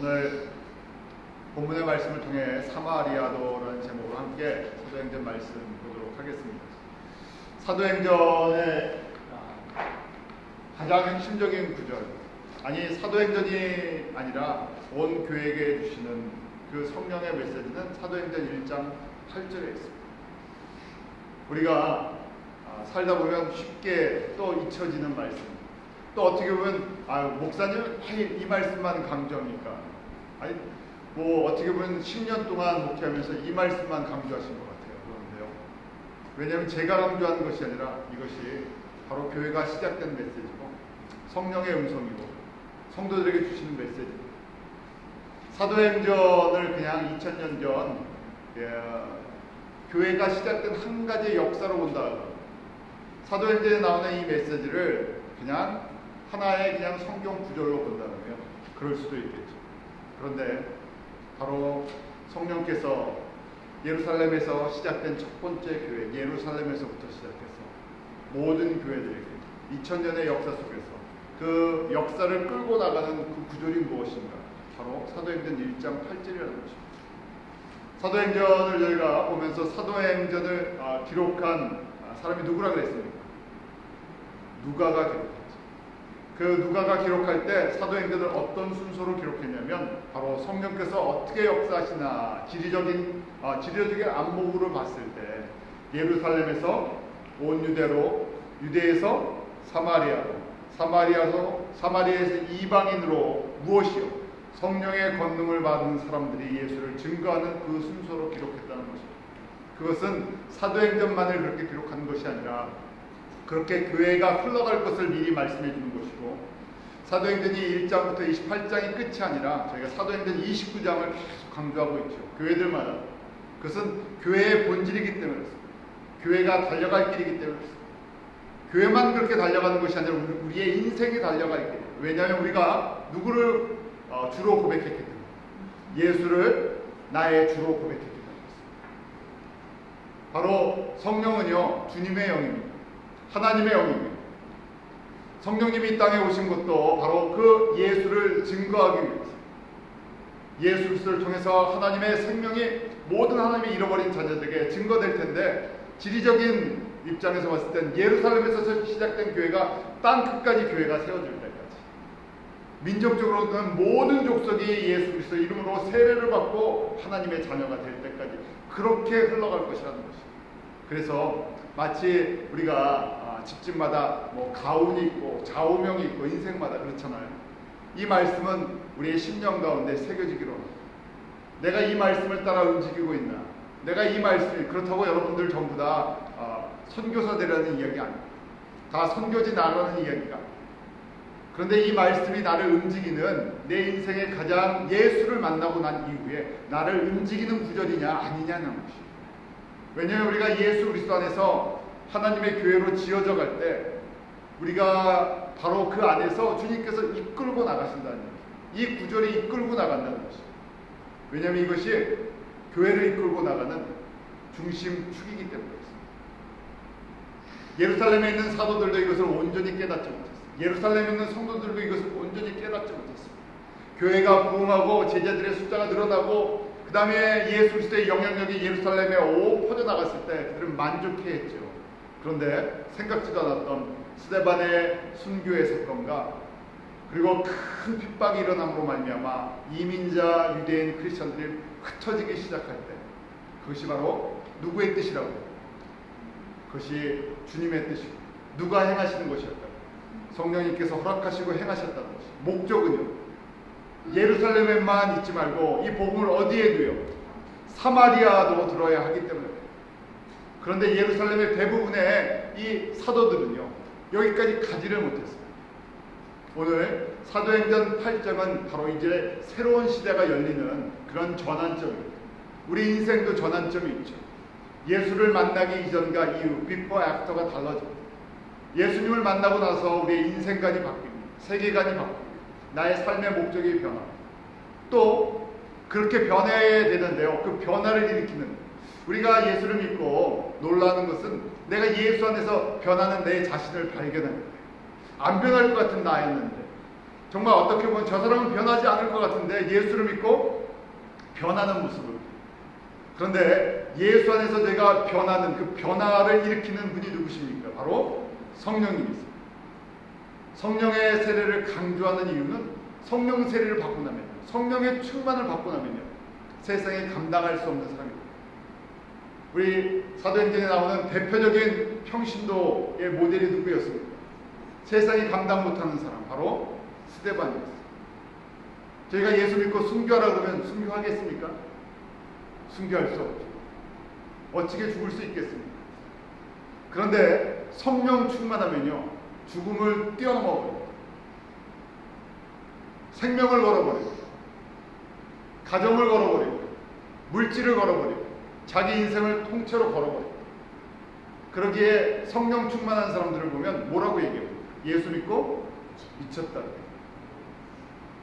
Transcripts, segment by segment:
오늘 본문의 말씀을 통해 사마리아도라는 제목으로 함께 사도행전 말씀 보도록 하겠습니다. 사도행전의 가장 핵심적인 구절, 아니 사도행전이 아니라 온 교회에게 주시는 그 성령의 메시지는 사도행전 1장 8절에 있습니다. 우리가 살다 보면 쉽게 또 잊혀지는 말씀, 또 어떻게 보면 목사님은 이 말씀만 강조합니까? 아니 뭐 어떻게 보면 10년 동안 목회하면서 이 말씀만 강조하신 것 같아요. 그런데요, 왜냐하면 제가 강조하는 것이 아니라 이것이 바로 교회가 시작된 메시지고 성령의 음성이고 성도들에게 주시는 메시지입니다. 사도행전을 그냥 2000년 전 교회가 시작된 한 가지 역사로 본다. 사도행전에 나오는 이 메시지를 그냥 하나의 그냥 성경 구절로 본다면 그럴 수도 있겠죠. 그런데 바로 성령께서 예루살렘에서 시작된 첫 번째 교회, 예루살렘에서부터 시작해서 모든 교회들에게 2000년의 역사 속에서 그 역사를 끌고 나가는 그 구절이 무엇인가? 바로 사도행전 1장 8절이라는 것입니다. 사도행전을 저희가 보면서 사도행전을 기록한 사람이 누구라 그랬습니까? 누가가 기록했죠. 그 누가가 기록할 때 사도행전을 어떤 순서로 기록했냐면 바로 성령께서 어떻게 역사하시나 지리적인 안목으로 봤을 때 예루살렘에서 온 유대로, 유대에서 사마리아로, 사마리아에서 이방인으로 무엇이요? 성령의 권능을 받은 사람들이 예수를 증거하는 그 순서로 기록했다는 것입니다. 그것은 사도행전만을 그렇게 기록한 것이 아니라 그렇게 교회가 흘러갈 것을 미리 말씀해 주는 것이고, 사도행전이 1장부터 28장이 끝이 아니라 저희가 사도행전 29장을 계속 강조하고 있죠. 교회들마다. 그것은 교회의 본질이기 때문에 그렇습니다. 교회가 달려갈 길이기 때문에 그렇습니다. 교회만 그렇게 달려가는 것이 아니라 우리의 인생이 달려갈 길. 왜냐하면 우리가 누구를 주로 고백했기 때문에, 예수를 나의 주로 고백했기 때문에 그렇습니다. 바로 성령은요, 주님의 영입니다. 하나님의 영입니다. 성령님이 이 땅에 오신 것도 바로 그 예수를 증거하기 위해서, 예수 그리스도를 통해서 하나님의 생명이 모든 하나님의 잃어버린 자녀들에게 증거될 텐데, 지리적인 입장에서 봤을 땐 예루살렘에서 시작된 교회가 땅 끝까지 교회가 세워질 때까지, 민족적으로는 모든 족속이 예수 그리스도 이름으로 세례를 받고 하나님의 자녀가 될 때까지 그렇게 흘러갈 것이라는 것입니다. 그래서 마치 우리가 집집마다 뭐 가운이 있고 좌우명이 있고 인생마다 그렇잖아요. 이 말씀은 우리의 심령 가운데 새겨지기로 합니다. 내가 이 말씀을 따라 움직이고 있나? 내가 이 말씀이 그렇다고 여러분들 전부 다 선교사 되라는 이야기 아닙니다. 다 선교지 나라는 이야기가 아닙니다. 그런데 이 말씀이 나를 움직이는, 내 인생의 가장 예수를 만나고 난 이후에 나를 움직이는 구절이냐 아니냐는 것입니다. 왜냐하면 우리가 예수 그리스도 안에서 하나님의 교회로 지어져 갈 때 우리가 바로 그 안에서 주님께서 이끌고 나가신다는 거예요. 이 구절이 이끌고 나간다는 것이죠. 왜냐하면 이것이 교회를 이끌고 나가는 중심축이기 때문에 그렇습니다. 예루살렘에 있는 사도들도 이것을 온전히 깨닫지 못했습니다. 예루살렘에 있는 성도들도 이것을 온전히 깨닫지 못했습니다. 교회가 부흥하고 제자들의 숫자가 늘어나고 그 다음에 예수 그리스도의 영향력이 예루살렘에 퍼져나갔을 때 그들은 만족해했죠. 그런데 생각지도 않았던 스데반의 순교의 사건과 그리고 큰 핍박이 일어남으로 말미암아 이민자 유대인 크리스천들이 흩어지기 시작할 때, 그것이 바로 누구의 뜻이라고? 그것이 주님의 뜻이고 누가 행하시는 것이었다. 성령님께서 허락하시고 행하셨다는 것이. 목적은요, 예루살렘에만 있지 말고 이 복음을 어디에 두요? 사마리아도 들어야 하기 때문에. 그런데 예루살렘의 대부분의 이 사도들은요, 여기까지 가지를 못했습니다. 오늘 사도행전 8장은 바로 이제 새로운 시대가 열리는 그런 전환점입니다. 우리 인생도 전환점이 있죠. 예수를 만나기 이전과 이후, 비포 애프터가 달라집니다. 예수님을 만나고 나서 우리의 인생관이 바뀝니다. 세계관이 바뀝니다. 나의 삶의 목적이 변합니다. 또 그렇게 변해야 되는데요, 그 변화를 일으키는, 우리가 예수를 믿고 놀라는 것은 내가 예수 안에서 변하는 내 자신을 발견하는 거예요. 안 변할 것 같은 나였는데 정말 어떻게 보면 저 사람은 변하지 않을 것 같은데 예수를 믿고 변하는 모습을. 그런데 예수 안에서 제가 변하는 그 변화를 일으키는 분이 누구십니까? 바로 성령님이세요. 성령의 세례를 강조하는 이유는 성령 세례를 받고 나면, 성령의 충만을 받고 나면요, 세상에 감당할 수 없는 사람입니다. 우리 사도행전에 나오는 대표적인 평신도의 모델이 누구였습니까? 세상이 감당 못하는 사람, 바로 스데반이었어요. 저희가 예수 믿고 순교하라 그러면 순교하겠습니까? 순교할 수 없죠. 어찌게 죽을 수 있겠습니까? 그런데 성령 충만하면요, 죽음을 뛰어넘어버려요. 생명을 걸어버리고, 가정을 걸어버리고, 물질을 걸어버리고, 자기 인생을 통째로 걸어버리고. 그러기에 성령 충만한 사람들을 보면 뭐라고 얘기해요? 예수 믿고 미쳤다.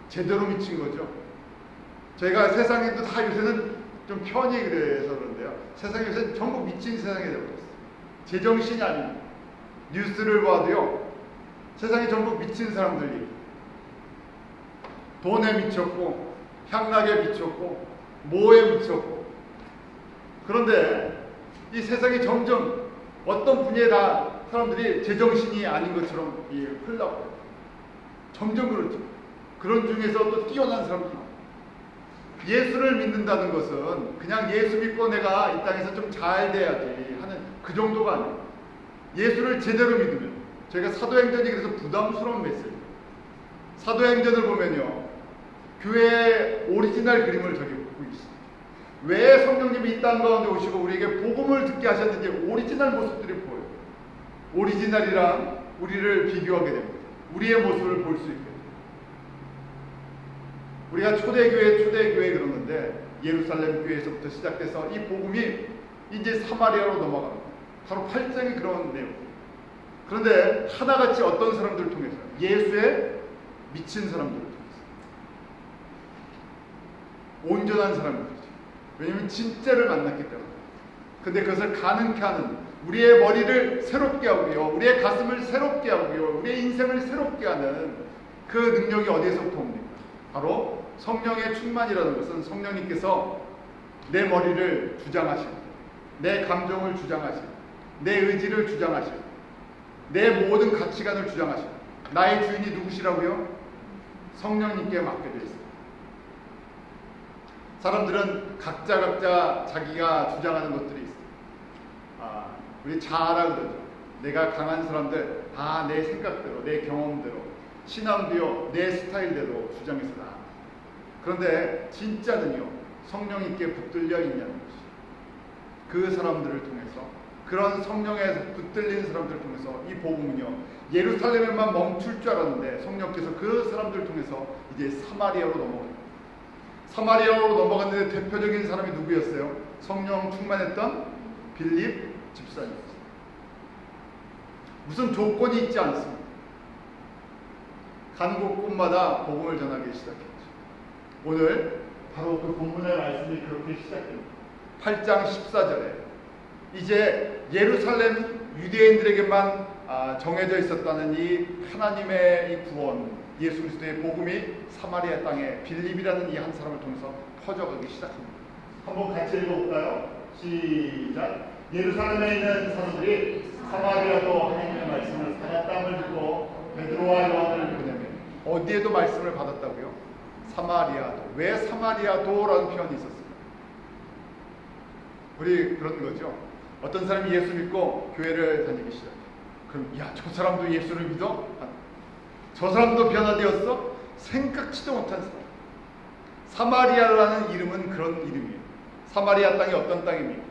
제대로 미친 거죠. 저희가 세상에도 다 요새는 좀 편히 그래서 그런데요, 세상에 요새는 전부 미친 세상이 되어버렸어요. 제정신이 아닙니다. 뉴스를 봐도요, 세상에 전부 미친 사람들이 돈에 미쳤고, 향락에 미쳤고, 모에 미쳤고. 그런데 이 세상이 점점 어떤 분야에 다 사람들이 제정신이 아닌 것처럼 흘러가요. 점점 그렇죠. 그런 중에서 또 뛰어난 사람들이 많아요. 예수를 믿는다는 것은 그냥 예수 믿고 내가 이 땅에서 좀 잘 돼야지 하는 그 정도가 아니에요. 예수를 제대로 믿으면, 저희가 사도행전이 그래서 부담스러운 메시지예요. 사도행전을 보면요, 교회의 오리지널 그림을 저기 보고 있습니다. 왜 성령님이 이 땅 가운데 오시고 우리에게 복음을 듣게 하셨는지 오리지널 모습들이 보여요. 오리지널이랑 우리를 비교하게 됩니다. 우리의 모습을 볼 수 있게 됩니다. 우리가 초대교회 그러는데, 예루살렘 교회에서부터 시작돼서 이 복음이 이제 사마리아로 넘어갑니다. 바로 8장이 그런 내용. 그런데 하나같이 어떤 사람들을 통해서? 예수에 미친 사람들을 통해서. 온전한 사람들이죠. 왜냐하면 진짜를 만났기 때문에. 근데 그것을 가능케 하는, 우리의 머리를 새롭게 하고요, 우리의 가슴을 새롭게 하고요, 우리의 인생을 새롭게 하는 그 능력이 어디에서부터 옵니까? 바로 성령의 충만이라는 것은 성령님께서 내 머리를 주장하시고, 내 감정을 주장하시고, 내 의지를 주장하시고, 내 모든 가치관을 주장하시고. 나의 주인이 누구시라고요? 성령님께 맡겨져 있습니다. 사람들은 각자 자기가 주장하는 것들이 있어요. 우리 자아라 그러죠. 내가 강한 사람들, 내 생각대로, 내 경험대로, 신앙도요, 내 스타일대로 주장해서 나. 그런데 진짜는요, 성령님께 붙들려 있냐는 것이. 그 사람들을 통해서, 그런 성령에서 붙들린 사람들을 통해서 이 복음은요, 예루살렘에만 멈출 줄 알았는데 성령께서 그 사람들을 통해서 이제 사마리아로 넘어갑니다. 사마리아로 넘어갔는데 대표적인 사람이 누구였어요? 성령 충만했던 빌립 집사님이었어요. 무슨 조건이 있지 않습니다. 간 곳곳마다 복음을 전하기 시작했죠. 오늘 바로 그 본문의 말씀이 그렇게 시작됩니다. 8장 14절에 이제 예루살렘 유대인들에게만 정해져 있었다는 이 하나님의 이 구원, 예수 그리스도의 복음이 사마리아 땅에 빌립이라는 이 한 사람을 통해서 퍼져가기 시작합니다. 한번 같이 읽어볼까요? 시작. 예루살렘에 있는 사람들이 사마리아도 하나님의 말씀을 받았다을 듣고 베드로와 요한을 보내면, 어디에도 말씀을 받았다고요? 사마리아도. 왜 사마리아도라는 표현이 있었습니까? 우리 그런 거죠. 어떤 사람이 예수 믿고 교회를 다니기 시작해. 그럼 저 사람도 예수를 믿어? 저 사람도 변화되었어? 생각지도 못한 사람. 사마리아라는 이름은 그런 이름이에요. 사마리아 땅이 어떤 땅입니까?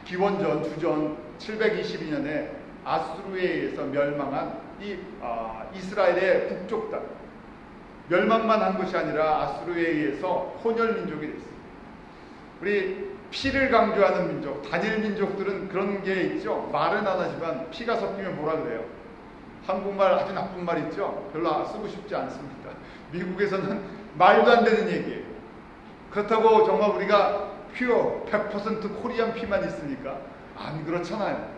기원전 주전 722년에 아수르에 의해서 멸망한 이 이스라엘의 북쪽 땅. 멸망만 한 것이 아니라 아수르에 의해서 혼혈 민족이 됐어요. 우리 피를 강조하는 민족, 단일 민족들은 그런 게 있죠. 말은 안 하지만 피가 섞이면 뭐라 그래요? 한국말 아주 나쁜 말 있죠. 별로 쓰고 싶지 않습니다. 미국에서는 말도 안 되는 얘기예요. 그렇다고 정말 우리가 퓨어 100% 코리안 피만 있습니까? 안 그렇잖아요.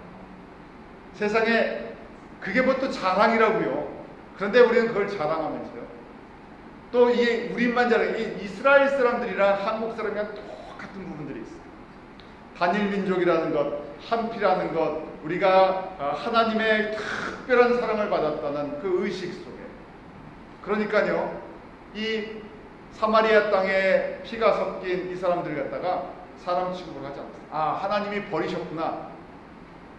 세상에 그게 뭐 또 자랑이라고요. 그런데 우리는 그걸 자랑하면서요. 또 이게 우리만 자랑, 이스라엘 사람들이랑 한국 사람이랑 똑같은 부분들이 있어요. 단일 민족이라는 것, 한피라는 것, 우리가 하나님의 특별한 사랑을 받았다는 그 의식 속에, 그러니까요, 이 사마리아 땅에 피가 섞인 이 사람들 갖다가 사람 취급을 하지 않았어요. 아, 하나님이 버리셨구나.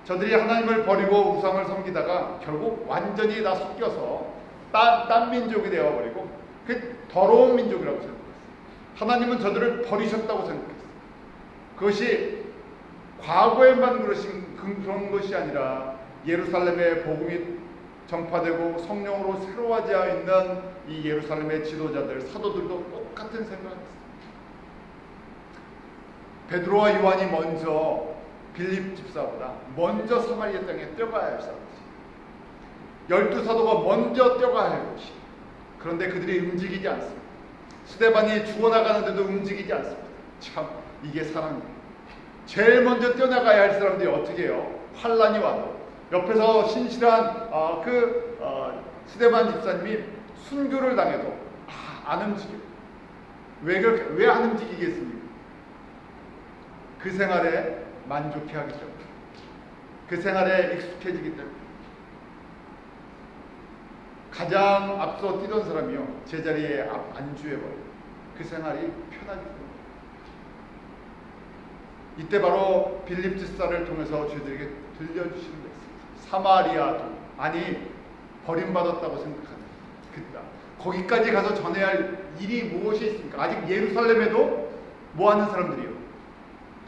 저들이 하나님을 버리고 우상을 섬기다가 결국 완전히 다 섞여서 딴 민족이 되어버리고 그 더러운 민족이라고 생각했어요. 하나님은 저들을 버리셨다고 생각했어요. 그것이 과거에만 그런 것이 아니라 예루살렘의 복음이 전파되고 성령으로 새로워져 있는 이 예루살렘의 지도자들, 사도들도 똑같은 생각을 했어요. 베드로와 요한이 먼저 빌립 집사보다 먼저 사마리아 땅에 뛰어가야 할 사람이지. 12사도가 먼저 뛰어가야 할 것이. 그런데 그들이 움직이지 않습니다. 스데반이 죽어나가는데도 움직이지 않습니다. 참, 이게 사랑이에요. 제일 먼저 뛰어나가야 할 사람들이 어떻게 해요? 환란이 와도 옆에서 신실한 스데반 집사님이 순교를 당해도 안 움직여요. 왜 안 움직이겠습니까? 그 생활에 만족해하기 때문에, 그 생활에 익숙해지기 때문에. 가장 앞서 뛰던 사람이요, 제자리에 안주해버려요. 그 생활이 편하기 때문에. 이때 바로 빌립 집사를 통해서 저희들에게 들려주시는 게 있습니다. 사마리아도, 아니 버림받았다고 생각하는 그 땅, 거기까지 가서 전해야 할 일이 무엇이 있습니까? 아직 예루살렘에도 뭐하는 사람들이요?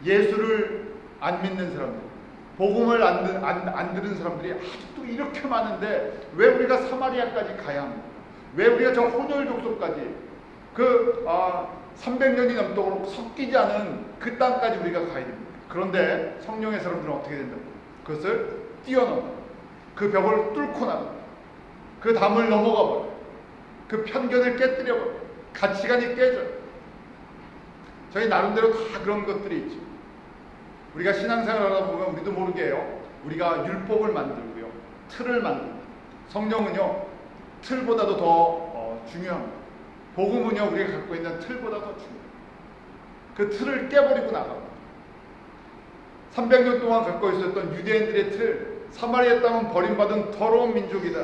예수를 안 믿는 사람들, 복음을 안 들은 사람들이 아직도 이렇게 많은데 왜 우리가 사마리아까지 가야 합니까? 왜 우리가 저 혼혈 족속까지 300년이 넘도록 섞이지 않은 그 땅까지 우리가 가야 됩니다. 그런데 성령의 사람들은 어떻게 된다고? 그것을 뛰어넘어, 그 벽을 뚫고 나가, 그 담을 넘어가 버려, 그 편견을 깨뜨려 버려, 가치관이 깨져요. 저희 나름대로 다 그런 것들이 있죠. 우리가 신앙생활을 하다 보면 우리도 모르게 해요. 우리가 율법을 만들고요, 틀을 만듭니다. 성령은요, 틀보다도 더 중요합니다. 복음은요, 우리가 갖고 있는 틀보다 더 중요해요. 그 틀을 깨버리고 나갑니다. 300년 동안 갖고 있었던 유대인들의 틀, 사마리아 땅은 버림받은 더러운 민족이다,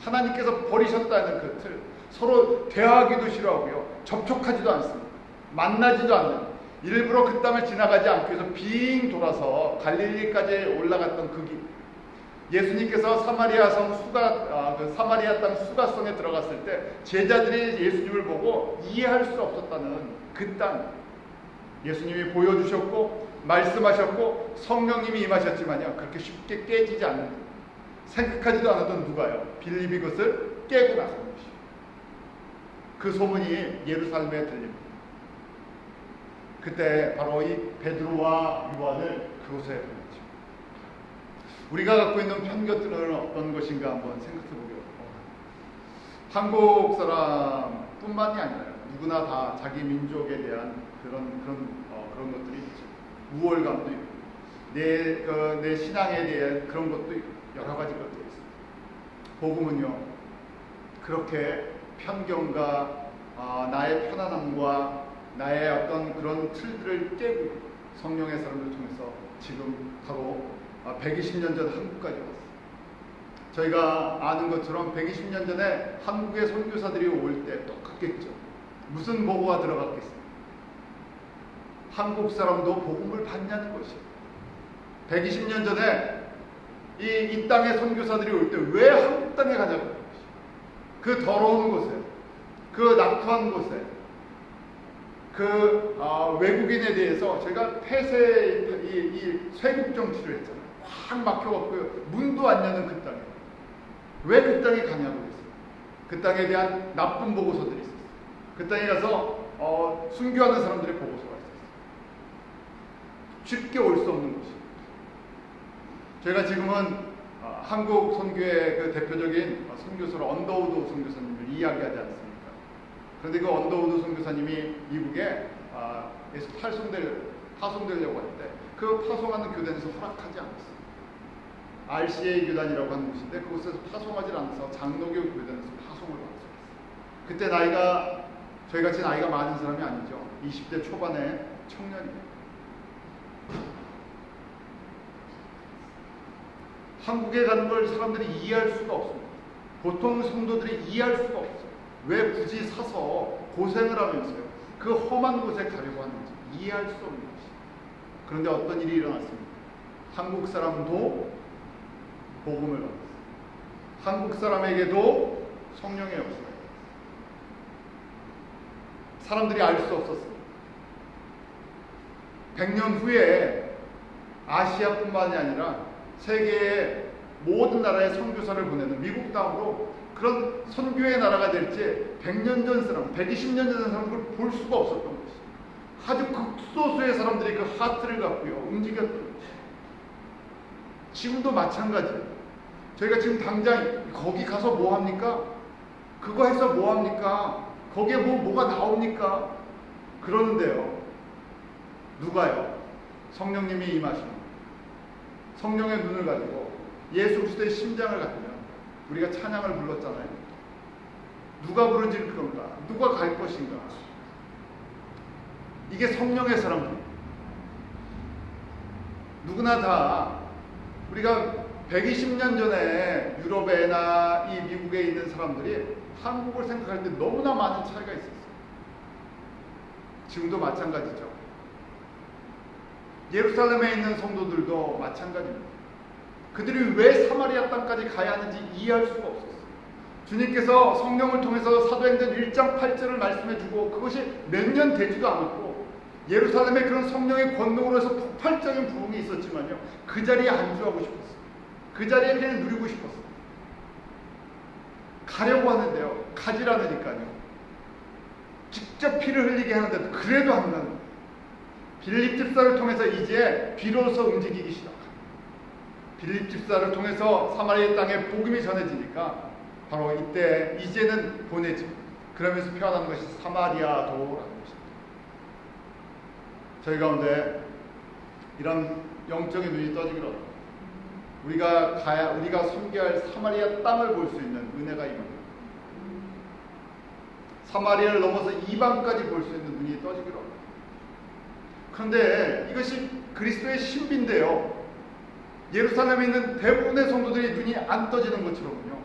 하나님께서 버리셨다는 그 틀, 서로 대화하기도 싫어하고요, 접촉하지도 않습니다. 만나지도 않는, 일부러 그 땅을 지나가지 않기 위해서 빙 돌아서 갈릴리까지 올라갔던 그 길. 예수님께서 사마리아 땅 수가성에 들어갔을 때 제자들이 예수님을 보고 이해할 수 없었다는 그 땅, 예수님이 보여주셨고 말씀하셨고 성령님이 임하셨지만요, 그렇게 쉽게 깨지지 않는, 생각하지도 않았던 누가요? 빌립이 그것을 깨고 나선 것이죠. 그 소문이 예루살렘에 들립니다. 그때 바로 이 베드로와 요한을 그곳에 보냈죠. 우리가 갖고 있는 편견들은 어떤 것인가 한번 생각해 보게요. 한국 사람뿐만이 아니라요, 누구나 다 자기 민족에 대한 그런 것들이 있죠. 우월감도 있고, 내 신앙에 대한 그런 것도 있고, 여러 가지 것들이 있습니다. 복음은요, 그렇게 편견과 나의 편안함과 나의 어떤 그런 틀들을 깨고 성령의 사람을 통해서 지금 바로 120년 전 한국까지 왔어요. 저희가 아는 것처럼 120년 전에 한국의 선교사들이 올 때 똑같겠죠. 무슨 보고가 들어갔겠습니까? 한국 사람도 복음을 받냐는 것이에요. 120년 전에 이 땅의 선교사들이 올 때 왜 한국 땅에 가냐고 하는 것이에요. 그 더러운 곳에, 그 낙후한 곳에, 외국인에 대해서 제가 폐쇄 이 쇄국 정치를 했잖아요. 확 막혀갖고 문도 안 여는 그 땅에 왜 그 땅에 가냐고 했어요. 그 땅에 대한 나쁜 보고서들이 있었어요. 그 땅에 가서 순교하는 사람들의 보고서가 있었어요. 쉽게 올 수 없는 곳이에요. 저희가 지금은 한국 선교의 그 대표적인 선교사로 언더우드 선교사님을 이야기하지 않습니까? 그런데 그 언더우드 선교사님이 미국에 파송되려고 할 때 그 파송하는 교단에서 허락하지 않았어요. RCA 교단이라고 하는 곳인데 그곳에서 파송하지 않아서 장로교 교단에서 파송을 받았어요. 그때 나이가 저희같이 나이가 많은 사람이 아니죠. 20대 초반의 청년이에요. 한국에 가는 걸 사람들이 이해할 수가 없습니다. 보통 성도들이 이해할 수가 없어요. 왜 굳이 사서 고생을 하면서요 그 험한 곳에 가려고 하는지 이해할 수 없는 것이죠. 그런데 어떤 일이 일어났습니다. 한국 사람도 복음을 받았어요. 한국 사람에게도 성령의 역사가 있어요. 사람들이 알 수 없었습니다. 100년 후에 아시아뿐만이 아니라 세계의 모든 나라에 선교사를 보내는 미국 다음으로 그런 선교의 나라가 될지 100년 전 사람, 120년 전 사람을 볼 수가 없었던 것이죠. 아주 극소수의 사람들이 그 하트를 갖고요 움직였던 것이죠. 지금도 마찬가지예요. 저희가 지금 당장 거기 가서 뭐 합니까? 그거 해서 뭐 합니까? 거기에 뭐가 나옵니까? 그러는데요. 누가요? 성령님이 임하시는 성령의 눈을 가지고 예수 그리스도의 심장을 갖으면 우리가 찬양을 불렀잖아요. 누가 부르질 그런가? 누가 갈 것인가? 이게 성령의 사람들. 누구나 다 우리가 120년 전에 유럽에나 이 미국에 있는 사람들이 한국을 생각할 때 너무나 많은 차이가 있었어요. 지금도 마찬가지죠. 예루살렘에 있는 성도들도 마찬가지입니다. 그들이 왜 사마리아 땅까지 가야 하는지 이해할 수가 없었어요. 주님께서 성령을 통해서 사도행전 1장 8절을 말씀해주고 그것이 몇 년 되지도 않았고 예루살렘에 그런 성령의 권능으로 해서 폭발적인 부흥이 있었지만요. 그 자리에 안주하고 싶었어요. 그 자리에 그냥 누리고 싶었어요. 가려고 하는데요. 가질 않으니까요. 직접 피를 흘리게 하는데도 그래도 안 가는 거예요. 빌립 집사를 통해서 이제 비로소 움직이기 시작합니다. 빌립 집사를 통해서 사마리아 땅에 복음이 전해지니까 바로 이때 이제는 보내지. 그러면서 표현하는 것이 사마리아도라는 것입니다. 저희 가운데 이런 영적인 눈이 떠지기로 우리가 섬겨야 할 사마리아 땅을 볼 수 있는 은혜가 임합니다. 사마리아를 넘어서 이방까지 볼 수 있는 눈이 떠지기로 합니다. 그런데 이것이 그리스도의 신비인데요. 예루살렘에 있는 대부분의 성도들이 눈이 안 떠지는 것처럼요.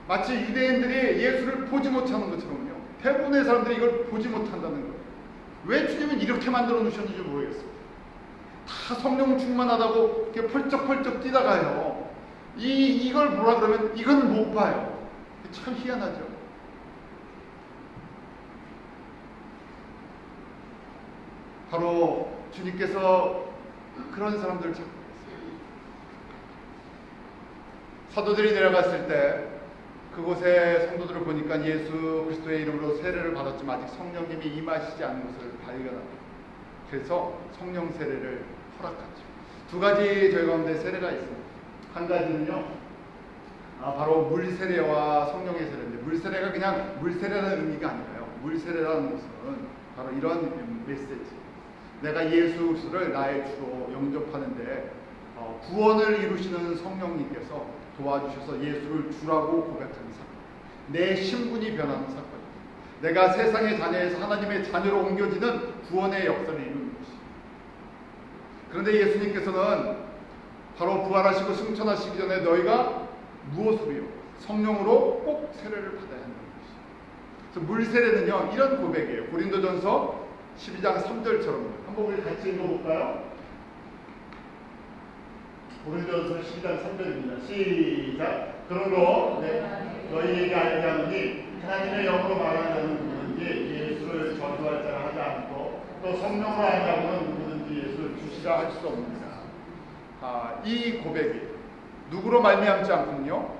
마치 유대인들이 예수를 보지 못하는 것처럼요. 대부분의 사람들이 이걸 보지 못한다는 거예요. 왜 주님은 이렇게 만들어 놓으셨는지 모르겠어요. 다 성령 충만하다고 이렇게 펄쩍펄쩍 뛰다가요. 이걸 뭐라 그러면 이건 못 봐요. 참 희한하죠. 바로 주님께서 그런 사람들을 찾고 있어요. 사도들이 내려갔을 때 그곳에 성도들을 보니까 예수 그리스도의 이름으로 세례를 받았지만 아직 성령님이 임하시지 않은 것을 발견합니다. 그래서 성령 세례를 허락하죠. 두 가지 저희 가운데 세례가 있습니다. 한 가지는요, 바로 물 세례와 성령의 세례인데, 물 세례가 그냥 물 세례라는 의미가 아니라요. 물 세례라는 것은 바로 이런 메시지. 내가 예수 그리스도를 나의 주로 영접하는데 구원을 이루시는 성령님께서 도와주셔서 예수를 주라고 고백하는 사건. 내 신분이 변하는 사건입니다. 내가 세상의 자녀에서 하나님의 자녀로 옮겨지는 구원의 역사를 이루는 것입니다. 그런데 예수님께서는 바로 부활하시고 승천하시기 전에 너희가 무엇으로요? 성령으로 꼭 세례를 받아야 한다는 것입니다. 그래서 물 세례는요 이런 고백이에요. 고린도전서 12장 3절처럼 한번 우리 같이 읽어볼까요? 고린도전서 12장 3절입니다. 시작. 그러므로 너희에게 알게 하노니 하나님의 영으로 말하는 자는 누구든지 예수를 전도할 자라 하지 않고 또 성령으로 하냐고는 누구든지 예수를 주시라 할 수 없느니라. 이 고백이 누구로 말미암지 않군요.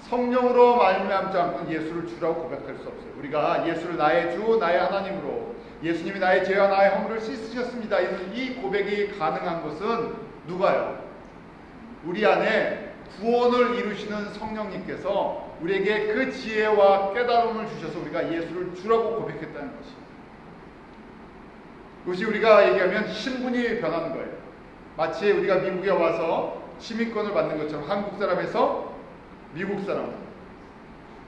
성령으로 말미암지 않고는 예수를 주라고 고백할 수 없어요. 우리가 예수를 나의 주, 나의 하나님으로 예수님이 나의 죄와 나의 허물을 씻으셨습니다. 이 고백이 가능한 것은 누가요? 우리 안에 구원을 이루시는 성령님께서 우리에게 그 지혜와 깨달음을 주셔서 우리가 예수를 주라고 고백했다는 것입니다. 이것이 우리가 얘기하면 신분이 변하는 거예요. 마치 우리가 미국에 와서 시민권을 받는 것처럼 한국 사람에서 미국 사람,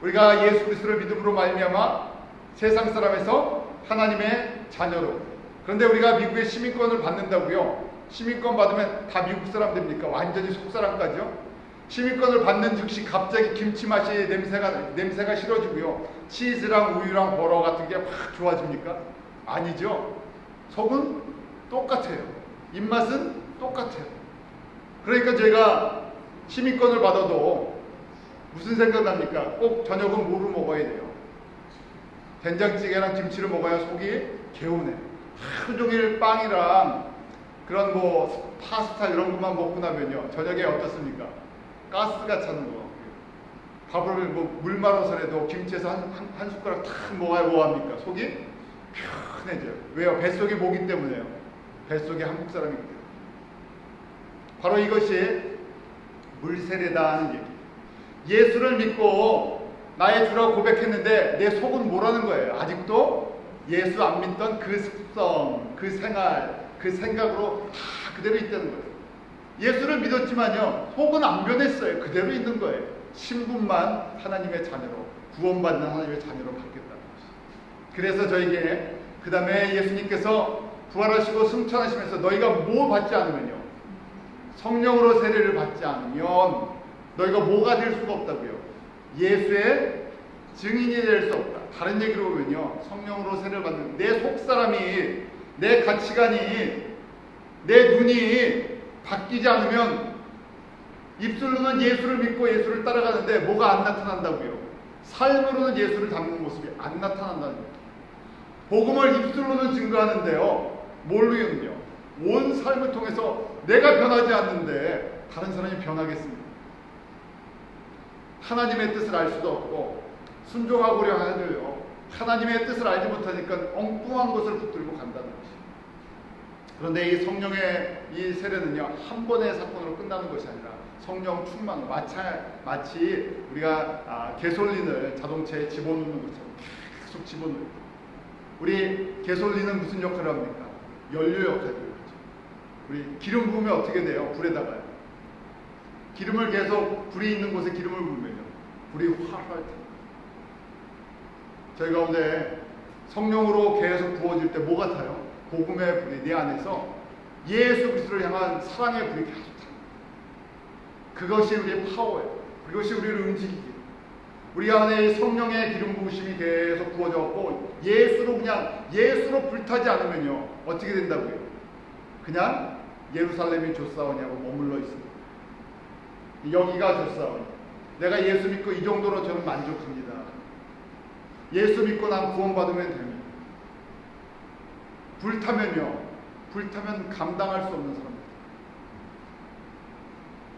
우리가 예수 그리스도를 믿음으로 말미암아 세상 사람에서 하나님의 자녀로. 그런데 우리가 미국의 시민권을 받는다고요? 시민권 받으면 다 미국 사람 됩니까? 완전히 속사람까지요? 시민권을 받는 즉시 갑자기 김치 맛이 냄새가 싫어지고요. 치즈랑 우유랑 버터 같은 게 확 좋아집니까? 아니죠. 속은 똑같아요. 입맛은 똑같아요. 그러니까 제가 시민권을 받아도 무슨 생각납니까? 꼭 저녁은 뭐를 먹어야 돼요? 된장찌개랑 김치를 먹어야 속이 개운해. 하루 종일 빵이랑 그런 뭐 파스타 이런 것만 먹고 나면요, 저녁에 어떻습니까? 가스가 차는 거. 밥을 뭐 물 말아서라도 김치에서 한 숟가락 탁 먹어야 뭐합니까? 속이 편해져요. 왜요? 뱃속이 뭐기 때문에요. 뱃속이 한국 사람이기 때문에. 바로 이것이 물세례다 하는 얘기. 예수를 믿고 나의 주라고 고백했는데 내 속은 뭐라는 거예요? 아직도 예수 안 믿던 그 습성, 그 생활, 그 생각으로 다 그대로 있다는 거예요. 예수를 믿었지만요, 속은 안 변했어요. 그대로 있는 거예요. 신분만 하나님의 자녀로, 구원받는 하나님의 자녀로 바뀌었다는 것이죠. 그래서 저에게 그 다음에 예수님께서 부활하시고 승천하시면서 너희가 뭐 받지 않으면요, 성령으로 세례를 받지 않으면 너희가 뭐가 될 수가 없다고요? 예수의 증인이 될 수 없다. 다른 얘기로 보면요, 성령으로 세례를 받는 내 속사람이, 내 가치관이, 내 눈이 바뀌지 않으면 입술로는 예수를 믿고 예수를 따라가는데 뭐가 안 나타난다고요? 삶으로는 예수를 닮는 모습이 안 나타난다는 거예요. 복음을 입술로는 증거하는데요, 뭘로는요? 온 삶을 통해서 내가 변하지 않는데 다른 사람이 변하겠습니다. 하나님의 뜻을 알 수도 없고 순종하고려 하려요, 하나님의 뜻을 알지 못하니까 엉뚱한 것을 붙들고 간다는 것이에요. 그런데 이 성령의 이 세례는요, 한 번의 사건으로 끝나는 것이 아니라 성령 충만, 마치 우리가 개솔린을 자동차에 집어넣는 것처럼 계속 집어넣어요. 우리 개솔린은 무슨 역할을 합니까? 연료 역할을 하죠. 우리 기름 부으면 어떻게 돼요? 불에다가요. 기름을 계속, 불이 있는 곳에 기름을 부으면요, 불이 활활 듭니다. 저희 가운데 성령으로 계속 부어질 때 뭐 같아요? 복음의 불이 내 안에서 예수 그리스도를 향한 사랑의 불이 계속 탑니다. 그것이 우리의 파워예요. 그것이 우리를 움직이기. 우리 안에 성령의 기름 부으심이 계속 부어져갖고 예수로, 그냥 예수로 불타지 않으면요, 어떻게 된다고요? 그냥 예루살렘이 좋사오냐고 머물러 있습니다. 여기가 좋사오니, 내가 예수 믿고 이 정도로 저는 만족합니다. 예수 믿고 난 구원받으면 됩니다. 불타면 감당할 수 없는 사람입니다.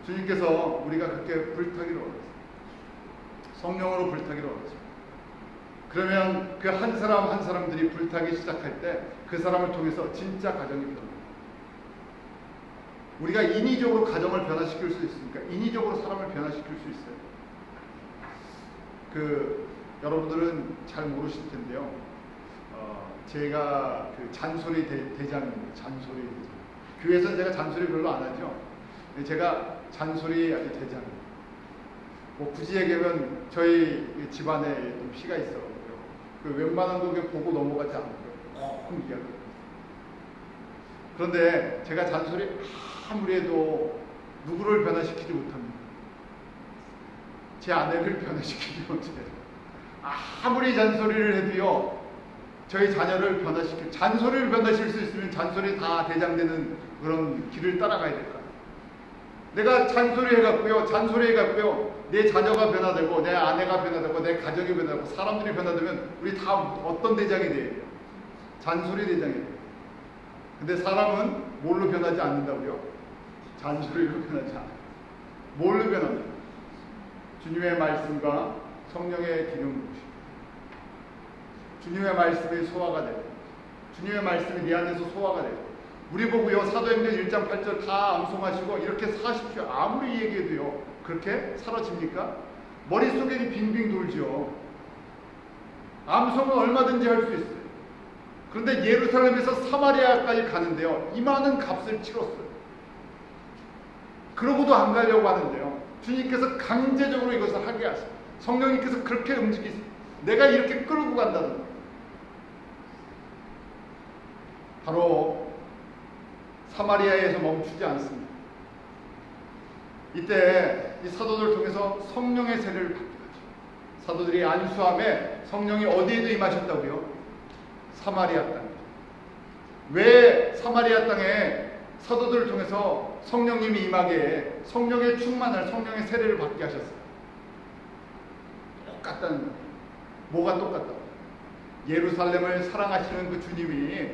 주님께서 우리가 그렇게 불타기를 원하세요. 성령으로 불타기를 원하세요. 그러면 그 한 사람 한 사람들이 불타기 시작할 때 그 사람을 통해서 진짜 가정이 변합니다. 우리가 인위적으로 가정을 변화시킬 수 있습니까? 인위적으로 사람을 변화시킬 수 있어요. 여러분들은 잘 모르실 텐데요, 제가 잔소리 대장입니다. 잔소리 대장. 교회에서는 제가 잔소리 별로 안 하죠. 제가 잔소리 아주 대장입니다. 뭐 굳이 얘기하면 저희 집안에 좀 피가 있어요. 웬만한 거 보고 넘어가지 않고요, 꼭 이야기합니다. 그런데 제가 잔소리 아무리 해도 누구를 변화시키지 못합니다. 제 아내를 변화시키지 못해요. 아무리 잔소리를 해도요, 저희 자녀를 잔소리를 변화시킬 수 있으면 잔소리 다 대장되는 그런 길을 따라가야 될까? 내가 잔소리 해갖고요, 내 자녀가 변화되고, 내 아내가 변화되고, 내 가정이 변화되고, 사람들이 변화되면 우리 다 어떤 대장이 돼요? 잔소리 대장이 돼요. 근데 사람은 뭘로 변하지 않는다고요? 잔소리로 변하지 않아요. 뭘로 변합니까? 주님의 말씀과 성령의 기름 부으심. 주님의 말씀이 소화가 되고, 주님의 말씀이 내 안에서 소화가 되고, 우리 보고요, 사도행전 1장 8절 다 암송하시고 이렇게 사십시오. 아무리 얘기해도요, 그렇게 사라집니까? 머릿속에 빙빙 돌죠. 암송은 얼마든지 할 수 있어요. 그런데 예루살렘에서 사마리아까지 가는데요, 이 많은 값을 치렀어요. 그러고도 안 가려고 하는데요. 주님께서 강제적으로 이것을 하게 하세요. 성령님께서 그렇게 움직이세요. 내가 이렇게 끌고 간다는 거예요. 바로 사마리아에서 멈추지 않습니다. 이때 이 사도들을 통해서 성령의 세례를 받게 되죠. 사도들이 안수함에 성령이 어디에도 임하셨다고요? 사마리아 땅. 왜 사마리아 땅에 사도들을 통해서 성령님이 임하게 성령의 충만을, 성령의 세례를 받게 하셨어요? 똑같다는 거예요. 뭐가 똑같다고? 예루살렘을 사랑하시는 그 주님이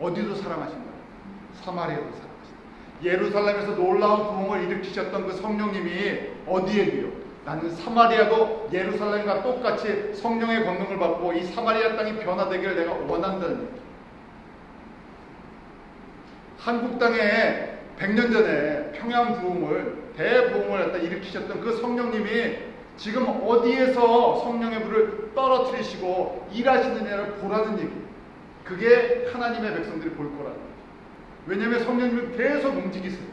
어디도 사랑하신다? 사마리아도 사랑하신다. 예루살렘에서 놀라운 부흥을 일으키셨던 그 성령님이 어디에도요? 나는 사마리아도 예루살렘과 똑같이 성령의 권능을 받고 이 사마리아 땅이 변화되기를 내가 원한다는 얘기예요. 한국 땅에 100년 전에 평양 부흥을, 대부흥을 갖다 일으키셨던 그 성령님이 지금 어디에서 성령의 불을 떨어뜨리시고 일하시느냐를 보라는 얘기예요. 그게 하나님의 백성들이 볼 거라는 거죠. 왜냐하면 성령님은 계속 움직이세요.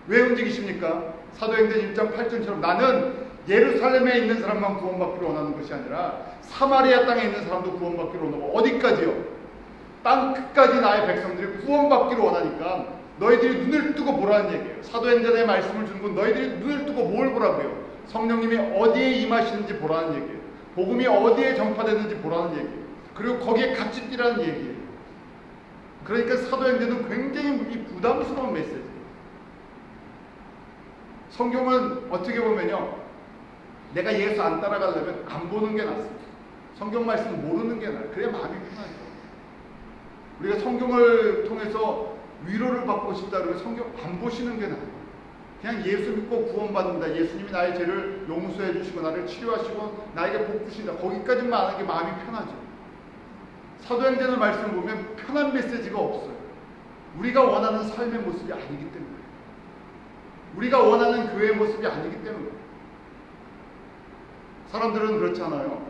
왜 움직이십니까? 사도행전 1장 8절처럼 나는 예루살렘에 있는 사람만 구원받기를 원하는 것이 아니라 사마리아 땅에 있는 사람도 구원받기를 원하고, 어디까지요? 땅 끝까지 나의 백성들이 구원받기를 원하니까 너희들이 눈을 뜨고 보라는 얘기예요. 사도행전의 말씀을 주는 건 너희들이 눈을 뜨고 뭘 보라고요? 성령님이 어디에 임하시는지 보라는 얘기예요. 복음이 어디에 전파되는지 보라는 얘기예요. 그리고 거기에 같이 뛰라는 얘기예요. 그러니까 사도행전은 굉장히 부담스러운 메시지예요. 성경은 어떻게 보면요, 내가 예수 안 따라가려면 안 보는 게 낫습니다. 성경 말씀 모르는 게 나아요. 그래야 마음이 편하죠. 우리가 성경을 통해서 위로를 받고 싶다 그러면 성경 안 보시는 게 나아요. 그냥 예수 믿고 구원받는다, 예수님이 나의 죄를 용서해 주시고 나를 치료하시고 나에게 복 주신다, 거기까지만 아는 게 마음이 편하죠. 사도행전의 말씀을 보면 편한 메시지가 없어요. 우리가 원하는 삶의 모습이 아니기 때문에, 우리가 원하는 교회의 모습이 아니기 때문에. 사람들은 그렇잖아요.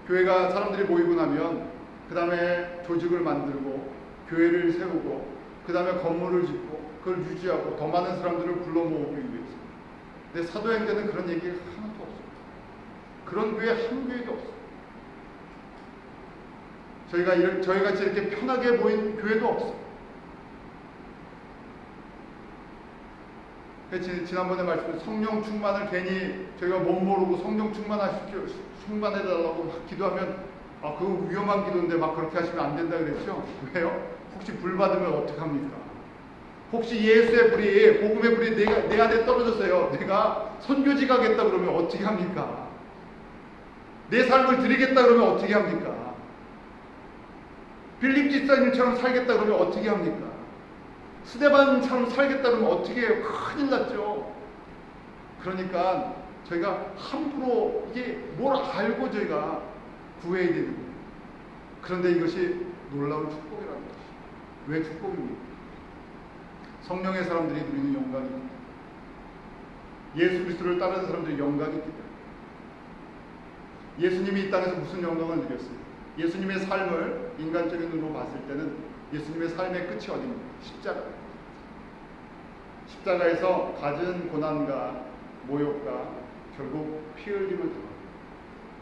교회가 사람들이 모이고 나면 그 다음에 조직을 만들고 교회를 세우고 그 다음에 건물을 짓고 그걸 유지하고 더 많은 사람들을 불러 모으기 위해서. 근데 사도행전은 그런 얘기가 하나도 없어요. 그런 교회 한 교회도 없어요. 저희 같이 이렇게 편하게 보이는 교회도 없어요. 지난번에 말씀드린 성령 충만을 괜히 저희가 못 모르고 성령 충만해달라고 막 기도하면 그거 위험한 기도인데 막 그렇게 하시면 안 된다 그랬죠? 왜요? 혹시 불 받으면 어떡합니까? 혹시 예수의 불이, 복음의 불이 내 안에 떨어졌어요. 내가 선교지 가겠다 그러면 어떻게 합니까? 내 삶을 드리겠다 그러면 어떻게 합니까? 빌립 집사님처럼 살겠다 그러면 어떻게 합니까? 스데반처럼 살겠다 그러면 어떻게 해요? 큰일 났죠. 그러니까 저희가 함부로 이게 뭘 알고 저희가 구해야 되는 거예요. 그런데 이것이 놀라운 축복이라는 것이죠. 왜 축복입니까? 성령의 사람들이 누리는 영광입니다. 예수 그리스도를 따르는 사람들이 영광이 있기 때문에. 예수님이 이 땅에서 무슨 영광을 누렸습니까? 예수님의 삶을 인간적인 눈으로 봤을 때는 예수님의 삶의 끝이 어디입니까? 십자가. 십자가에서 갖은 고난과 모욕과 결국 피 흘림을 당하고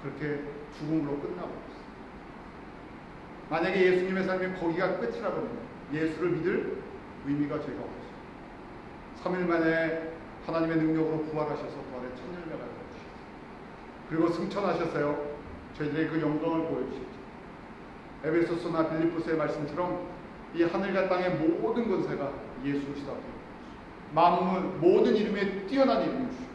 그렇게 죽음으로 끝나고 있어요. 만약에 예수님의 삶이 거기가 끝이라고 하면 예수를 믿을 의미가 저희가 없어요. 3일 만에 하나님의 능력으로 부활하셔서 부활의 첫 열매가 되어주셨어요. 그리고 승천하셨어요. 저희들의 그 영광을 보여주셨죠. 에베소서나 빌립보서의 말씀처럼 이 하늘과 땅의 모든 권세가 예수 그리스도 앞에 만물 모든 이름에 뛰어난 이름을 주시고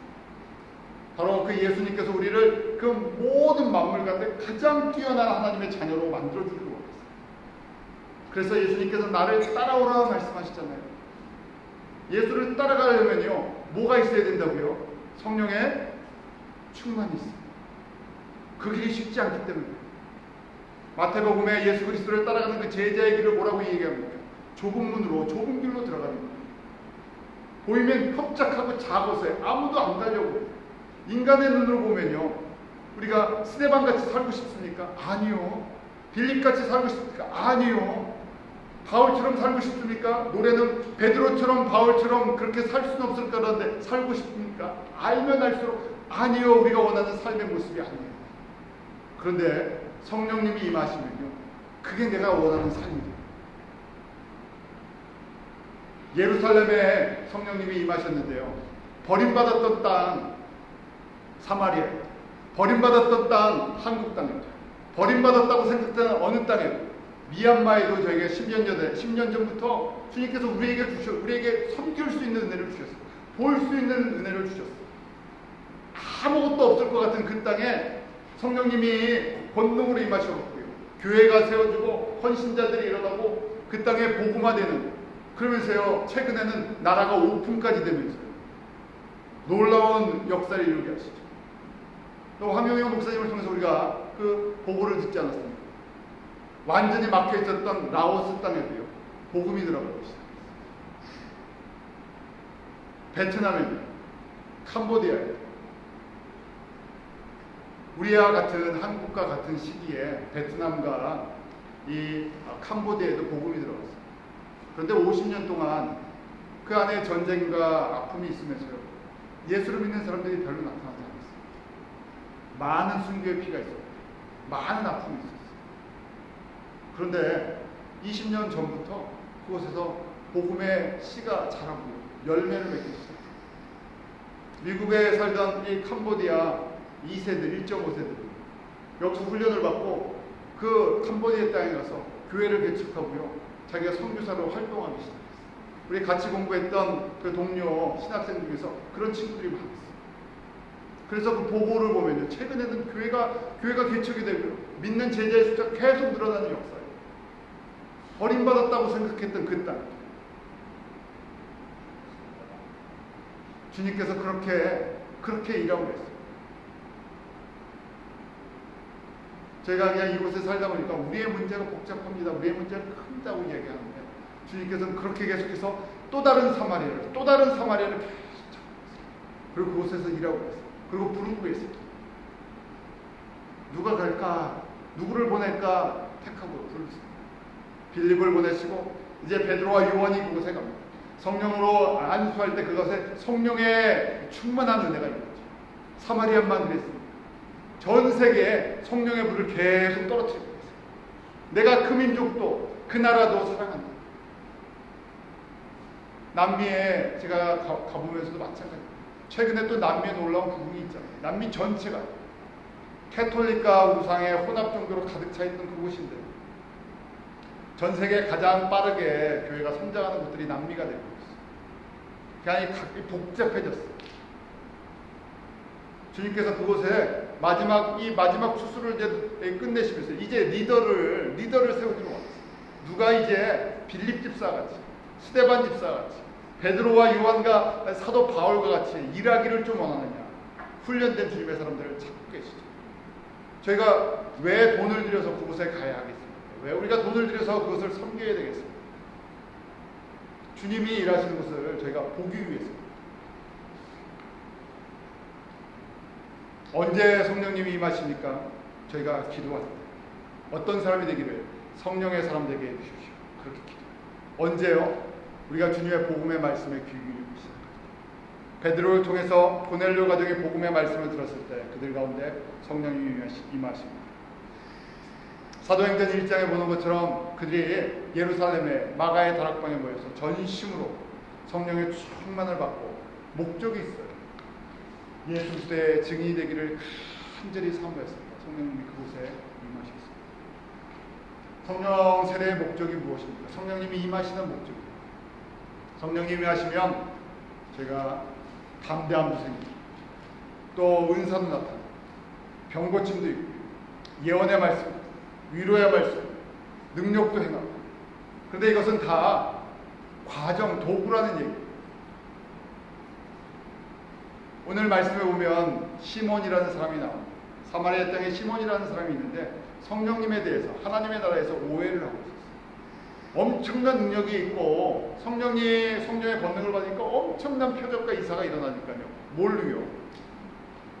바로 그 예수님께서 우리를 그 모든 만물 가운데 가장 뛰어난 하나님의 자녀로 만들어주기로 원했어요. 그래서 예수님께서 나를 따라오라 말씀하시잖아요. 예수를 따라가려면요 뭐가 있어야 된다고요? 성령의 충만이 있어요. 그 길이 쉽지 않기 때문에. 마태복음에 예수 그리스도를 따라가는 그 제자의 길을 뭐라고 얘기합니까? 좁은 문으로 좁은 길로 들어가는 거예요. 보이면 협착하고 작아서요. 아무도 안 가려고. 인간의 눈으로 보면요. 우리가 스데반같이 살고 싶습니까? 아니요. 빌립같이 살고 싶습니까? 아니요. 바울처럼 살고 싶습니까? 노래는 베드로처럼 바울처럼 그렇게 살 수는 없을 거라는데 살고 싶습니까? 알면 알수록 아니요, 우리가 원하는 삶의 모습이 아니에요. 그런데 성령님이 임하시면요, 그게 내가 원하는 삶이에요. 예루살렘에 성령님이 임하셨는데요, 버림받았던 땅 사마리아, 버림받았던 땅 한국 땅입니다. 버림받았다고 생각되는 어느 땅에도, 미얀마에도 저희가 10년 전부터 주님께서 우리에게 섬길 수 있는 은혜를 주셨어요. 볼 수 있는 은혜를 주셨어요. 아무것도 없을 것 같은 그 땅에 성령님이 권능으로 임하셔갖고요, 교회가 세워지고 헌신자들이 일어나고 그 땅에 복음화되는, 그러면서요 최근에는 나라가 오픈까지 되면서 놀라운 역사를 이루게 하시죠. 또 황영영 목사님을 통해서 우리가 그 보고를 듣지 않았습니까? 완전히 막혀 있었던 라오스 땅에도요 복음이 들어가고 있어요. 베트남에, 캄보디아에, 우리와 같은 한국과 같은 시기에 베트남과 이 캄보디아에도 복음이 들어갔어요. 그런데 50년 동안 그 안에 전쟁과 아픔이 있으면서요 예수를 믿는 사람들이 별로 나타나지 않았어요. 많은 순교의 피가 있었고 많은 아픔이 있었어요. 그런데 20년 전부터 그곳에서 복음의 씨가 자라고요, 열매를 맺기 시작해요. 미국에 살던 이 캄보디아 2세들, 1.5세들 여기서 훈련을 받고 그 캄보디아 땅에 가서 교회를 개척하고요 자기가 선교사로 활동하기 시작했어요. 우리 같이 공부했던 그 동료 신학생 중에서 그런 친구들이 많았어요. 그래서 그 보고를 보면요, 최근에는 교회가 개척이 되고요, 믿는 제자의 숫자가 계속 늘어나는 역사예요. 버림받았다고 생각했던 그 땅, 주님께서 그렇게 일하고 계세요. 제가 그냥 이곳에 살다 보니까 우리의 문제가 복잡합니다, 우리의 문제가 큰다고 이야기하는데, 주님께서는 그렇게 계속해서 또 다른 사마리아를 계속 잡았어요. 그리고 그곳에서 일하고 계세요. 그리고 부르고 계세요. 누가 갈까? 누구를 보낼까? 택하고 부르세요. 빌립을 보내시고 이제 베드로와 요한이 그곳에 갑니다. 성령으로 안수할 때 그것에 성령의 충만한 은혜가 있는 거죠. 사마리아만 그랬습니다. 전 세계에 성령의 불을 계속 떨어뜨리고 있어요. 내가 그 민족도 그 나라도 사랑한다. 남미에 제가 가보면서도 마찬가지입니다. 최근에 또 남미에 놀라운 부흥이 있잖아요. 남미 전체가 캐톨릭과 우상의 혼합 정도로 가득 차 있는 그곳인데, 전 세계 가장 빠르게 교회가 성장하는 곳들이 남미가 되고 있어요. 그냥 복잡해졌어요. 주님께서 그곳에 마지막 추수를 이제 끝내시면서 이제 리더를 세우기로 왔어요. 누가 이제 빌립 집사같이, 스데반 집사같이, 베드로와 요한과 사도 바울과 같이 일하기를 좀 원하느냐, 훈련된 주님의 사람들을 찾고 계시죠. 저희가 왜 돈을 들여서 그곳에 가야 하겠습니까? 왜 우리가 돈을 들여서 그것을 섬겨야 되겠습니까? 주님이 일하시는 것을 저희가 보기 위해서입니다. 언제 성령님이 임하십니까? 저희가 기도할 때 어떤 사람이 되기를 성령의 사람 되게 해주십시오. 그렇게 기도해요. 언제요? 우리가 주님의 복음의 말씀에 귀 기울이기 시작합니다. 베드로를 통해서 고넬료 가정의 복음의 말씀을 들었을 때 그들 가운데 성령님이 임하십니다. 사도행전 1장에 보는 것처럼 그들이 예루살렘의 마가의 다락방에 모여서 전심으로 성령의 충만을 받고 목적이 있어요. 예수 그리스도의 증인이 되기를 간절히 사모했습니다. 성령님이 그곳에 임하셨습니다. 성령 세례의 목적이 무엇입니까? 성령님이 임하시는 목적입니다. 성령님이 임하시면 제가 담대함도 생기고 또 은사도 나타나고 병고침도 있고 예언의 말씀, 위로의 말씀, 능력도 행하고. 그런데 이것은 다 과정, 도구라는 얘기예요. 오늘 말씀에 보면 시몬이라는 사람이 나옵니다. 사마리아 땅에 시몬이라는 사람이 있는데 성령님에 대해서 하나님의 나라에서 오해를 하고 있었어요. 엄청난 능력이 있고 성령의 권능을 받으니까 엄청난 표적과 이사가 일어나니까요. 뭘로요?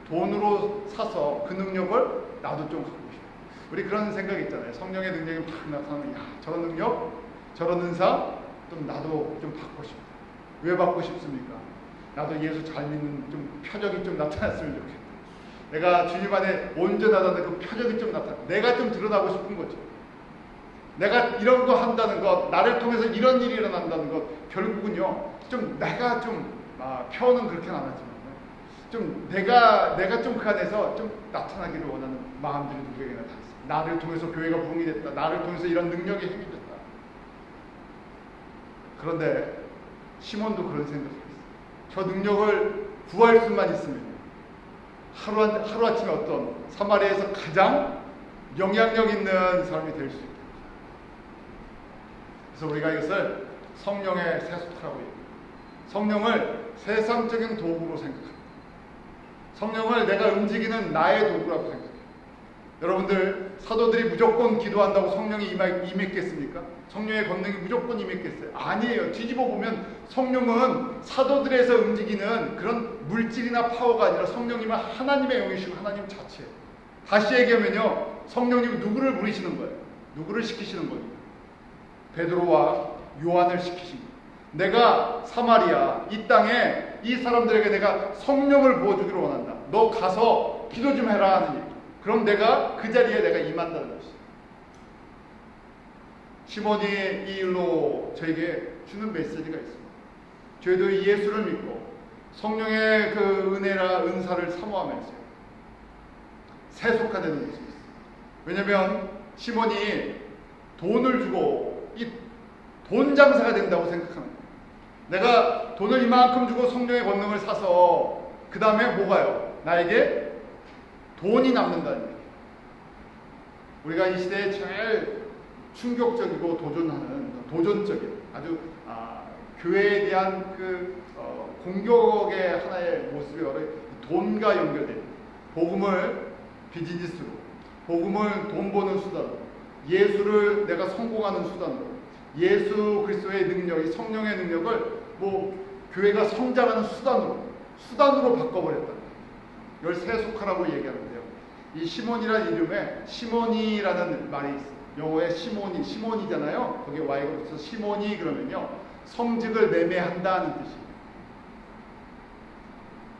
돈으로 사서 그 능력을 나도 좀 갖고 싶어요. 우리 그런 생각 있잖아요. 성령의 능력이 막 나타나면 야, 저 능력 저런 은사 좀 나도 좀 받고 싶다. 왜 받고 싶습니까? 나도 예수 잘 믿는 좀 표적이 좀 나타났으면 좋겠다. 내가 주님 안에 온전하다는 그 표적이 좀 내가 좀 드러나고 싶은 거죠. 내가 이런 거 한다는 것, 나를 통해서 이런 일이 일어난다는 것, 결국은요, 좀 내가 좀, 표현은 그렇게는 안 하지만, 좀 내가 좀 그 안에서 좀 나타나기를 원하는 마음들이 누구에게나 다 있어요. 나를 통해서 교회가 부흥이 됐다. 나를 통해서 이런 능력이 행이 됐다. 그런데 시몬도 그런 생각을 했어요. 저 능력을 구할 수만 있으면 하루아침에 어떤 사마리아에서 가장 영향력 있는 사람이 될 수 있다. 그래서 우리가 이것을 성령의 세속하라고 얘기해요. 성령을 세상적인 도구로 생각합니다. 성령을 내가 움직이는 나의 도구라고 생각해요. 여러분들 사도들이 무조건 기도한다고 성령이 임했겠습니까? 성령의 권능이 무조건 임했겠어요? 아니에요. 뒤집어 보면 성령은 사도들에서 움직이는 그런 물질이나 파워가 아니라 성령님은 하나님의 영이시고 하나님 자체예요. 다시 얘기하면요, 성령님은 누구를 부리시는 거예요? 누구를 시키시는 거예요? 베드로와 요한을 시키신 거예요. 내가 사마리아 이 땅에 이 사람들에게 내가 성령을 부어주기를 원한다. 너 가서 기도 좀 해라 하는 얘기. 그럼 내가 그 자리에 내가 임한다는 것이죠. 시몬이 이 일로 저에게 주는 메시지가 있습니다. 저희도 예수를 믿고 성령의 그 은사를 사모하면서 세속화되는 것이 있습니다. 왜냐하면 시몬이 돈을 주고 이 돈 장사가 된다고 생각하는 거예요. 내가 돈을 이만큼 주고 성령의 권능을 사서 그 다음에 뭐가요? 나에게 돈이 남는다는 얘기예요. 우리가 이 시대에 제일 충격적이고 도전적인 아주 교회에 대한 그 공격의 하나의 모습이 바로 돈과 연결된 복음을 비즈니스로, 복음을 돈 버는 수단으로, 예수를 내가 성공하는 수단으로, 예수 그리스도의 능력, 이 성령의 능력을 교회가 성장하는 수단으로 바꿔버렸다. 이걸 세속화라고 얘기하는데요. 이 시몬이라는 이름에 시몬이라는 말이 있어요. 영어에 시몬이잖아요. 거기에 Y가 붙어서 시몬이 그러면요, 성직을 매매한다는 뜻이에요.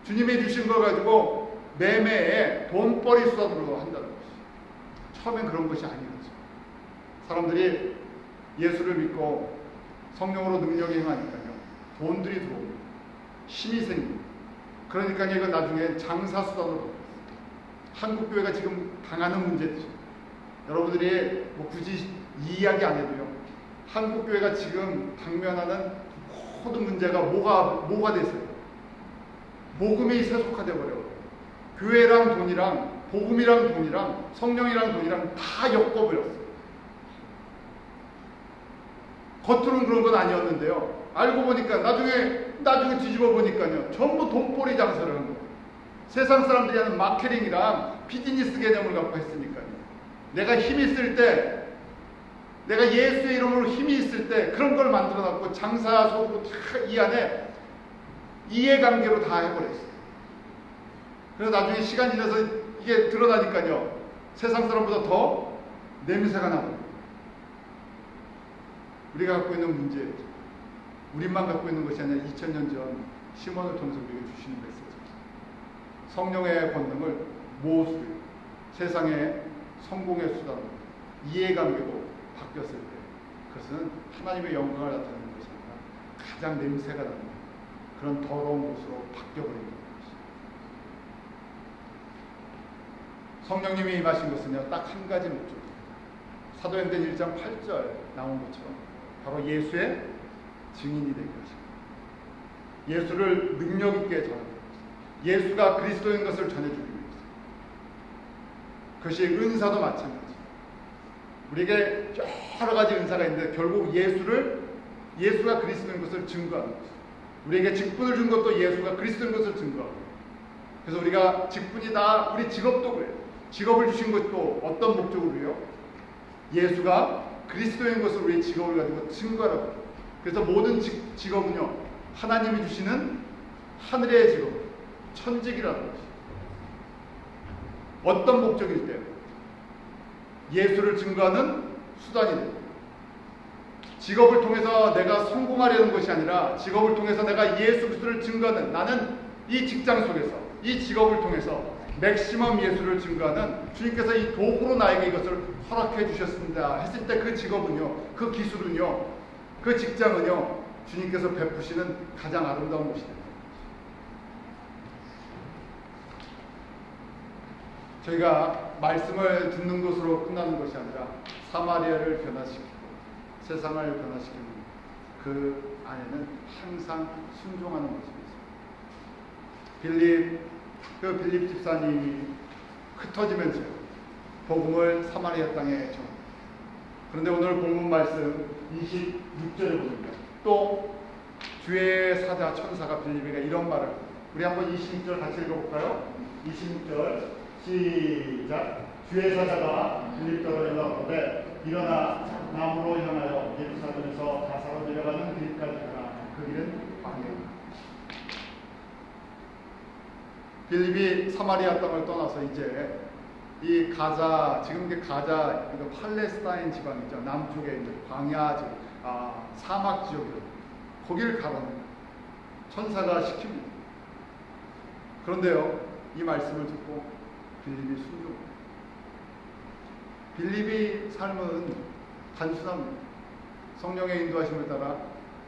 주님이 주신 걸 가지고 매매에 돈벌이 수단으로 한다는 것이죠. 처음엔 그런 것이 아니었죠. 사람들이 예수를 믿고 성령으로 능력이 행하니까요, 돈들이 들어옵니다. 힘이 생깁니다. 그러니까 이건 나중에 장사수단으로 바뀌었어요. 한국교회가 지금 당하는 문제죠. 여러분들이 굳이 이 이야기 안 해도요, 한국교회가 지금 당면하는 모든 문제가 뭐가 되세요? 복음이 세속화되어 버려요. 교회랑 돈이랑 복음이랑 돈이랑 성령이랑 돈이랑 다 엮어버렸어요. 겉으로는 그런 건 아니었는데요, 알고 보니까 나중에 뒤집어 보니까요, 전부 돈벌이 장사를 한 거예요. 세상 사람들이 하는 마케팅이랑 비즈니스 개념을 갖고 했으니까요. 내가 힘 있을 때, 내가 예수의 이름으로 힘이 있을 때 그런 걸 만들어놨고 장사 속으로 다 이 안에 이해관계로 다 해버렸어요. 그래서 나중에 시간이 지나서 이게 드러나니까요, 세상 사람보다 더 냄새가 나고, 우리가 갖고 있는 문제, 우리만 갖고 있는 것이 아니라 2000년 전 시몬을 통해서 우리에게 주시는 메시지, 성령의 권능을 모수 세상의 성공의 수단으로, 이해관계로 바뀌었을 때 그것은 하나님의 영광을 나타내는 것이 아니라 가장 냄새가 나는 그런 더러운 곳으로 바뀌어버린 것입니다. 성령님이 임하신 것은요, 딱 한 가지 목적입니다. 사도행전 1장 8절 나온 것처럼 바로 예수의 증인이 되기 것입니다. 예수를 능력 있게 전하는 것입니다. 예수가 그리스도인 것을 전해주기 위해서. 그것이 은사도 마찬가지입니다. 우리에게 여러 가지 은사가 있는데 결국 예수가 그리스도인 것을 증거하는 것입니다. 우리에게 직분을 준 것도 예수가 그리스도인 것을 증거하고, 그래서 우리가 직분이다, 우리 직업도 그래요. 직업을 주신 것도 어떤 목적으로요? 예수가 그리스도인 것을 우리의 직업을 가지고 증거하라고 해요. 그래서 모든 직업은요, 하나님이 주시는 하늘의 직업, 천직이라는 것이죠. 어떤 목적일 때? 예수를 증거하는 수단이 됩니다. 직업을 통해서 내가 성공하려는 것이 아니라 직업을 통해서 내가 예수 그리스도를 증거하는, 나는 이 직장 속에서 이 직업을 통해서 맥시멈 예수를 증거하는, 주님께서 이 도구로 나에게 이것을 허락해 주셨습니다 했을 때 그 직업은요, 그 기술은요, 그 직장은요, 주님께서 베푸시는 가장 아름다운 것이 됩니다. 저희가 말씀을 듣는 것으로 끝나는 것이 아니라 사마리아를 변화시키고 세상을 변화시키는 그 안에는 항상 순종하는 모습이 있습니다. 빌립 집사님이 흩어지면서 복음을 사마리아 땅에 전. 그런데 오늘 본문 말씀 26절에 보면 또 주의 사자 천사가 빌립에게 이런 말을, 우리 한번 26절 같이 읽어볼까요? 26절 시작. 주의 사자가 빌립더로 연락하되 일어나 남으로 향하여 예루살렘에서 가사로 내려가는 길까지 가라. 그 길은 광야입니다. 빌립이 사마리아 땅을 떠나서 이제 이 가자, 지금 이게 가자, 이거 팔레스타인 지방이죠. 남쪽에 있는 광야 지역, 사막 지역이요. 거기를 가라는 천사가 시킵니다. 그런데요, 이 말씀을 듣고 빌립이 순종합니다. 빌립의 삶은 단순합니다. 성령의 인도하심을 따라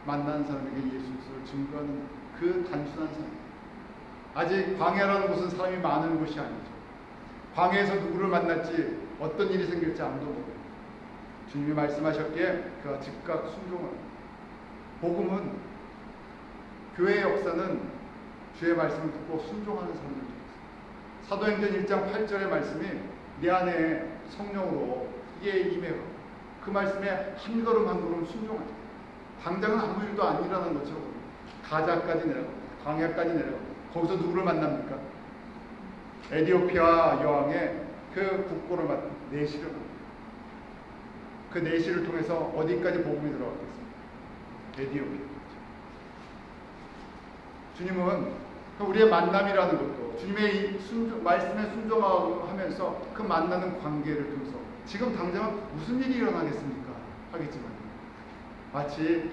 만난 사람에게 예수 그리스도를 증거하는 그 단순한 삶. 아직 광야라는 곳은 사람이 많은 곳이 아니죠. 광야에서 누구를 만날지, 어떤 일이 생길지 아무도 모르요. 주님이 말씀하셨기에 그가 즉각 순종합니다. 복음은, 교회의 역사는 주의 말씀을 듣고 순종하는 사람들 중에서, 사도행전 1장 8절의 말씀이 내 안에 성령으로 이게 임해가 그 말씀에 한 걸음 한 걸음 순종하죠. 당장은 아무 일도 안 일어나는 것처럼 가자까지 내려갑니다. 광야까지 내려갑니다. 거기서 누구를 만납니까? 에디오피아 여왕의 그 국고를 맡은 내시를 만납니다. 그 내시를 통해서 어디까지 복음이 들어갔겠습니까? 에디오피아. 주님은 우리의 만남이라는 것도 주님의 말씀에 순종하면서 그 만나는 관계를 통해서 지금 당장은 무슨 일이 일어나겠습니까? 하겠지만 마치